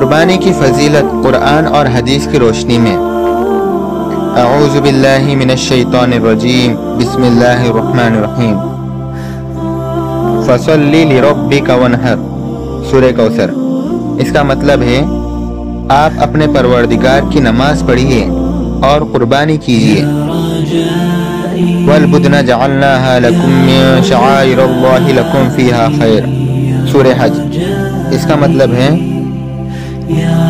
قربانی کی فضیلت قرآن اور حدیث کی روشنی میں۔ اعوذ باللہ من الشیطان الرجیم، بسم اللہ الرحمن الرحیم۔ فصلی لربک وانحر، سورہ کوثر۔ اس کا مطلب ہے آپ اپنے پروردگار کی نماز پڑھیے اور قربانی کیجیے۔ وَالْبُدْنَ جَعَلْنَاهَا لَكُم مِّن شَعَائِرِ اللَّهِ لَكُمْ فِيهَا خَيْرٌ، سورہ حج۔ اس کا مطلب ہے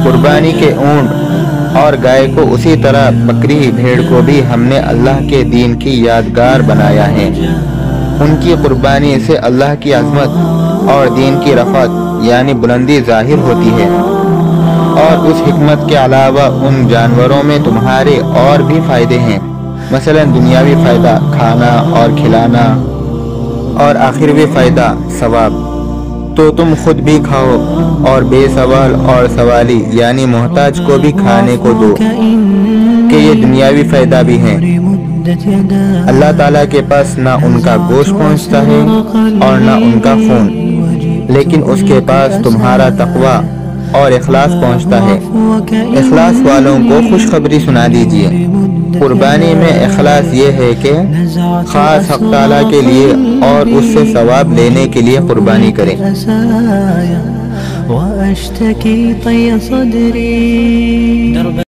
قربانی کے اونٹ اور گائے کو اسی طرح بکری بھیڑ کو بھی ہم نے اللہ کے دین کی یادگار بنایا ہے۔ ان کی قربانی سے اللہ کی عظمت اور دین کی رفعت یعنی بلندی ظاہر ہوتی ہے، اور اس حکمت کے علاوہ ان جانوروں میں تمہارے اور بھی فائدے ہیں، مثلا دنیاوی فائدہ کھانا اور کھلانا، اور آخروی فائدہ ثواب۔ تو تم خود بھی کھاؤ اور بے سوال اور سوالی یعنی محتاج کو بھی کھانے کو دو، کہ یہ دنیاوی فائدہ بھی ہیں۔ اللہ تعالیٰ کے پاس نہ ان کا گوشت پہنچتا ہے اور نہ ان کا خون، لیکن اس کے پاس تمہارا تقوی اور اخلاص پہنچتا ہے۔ اخلاص والوں کو خوشخبری سنا دیجیے۔ قربانی میں اخلاص یہ ہے کہ خاص حق تعالیٰ کے لیے اور اس سے ثواب لینے کے لیے قربانی کریں۔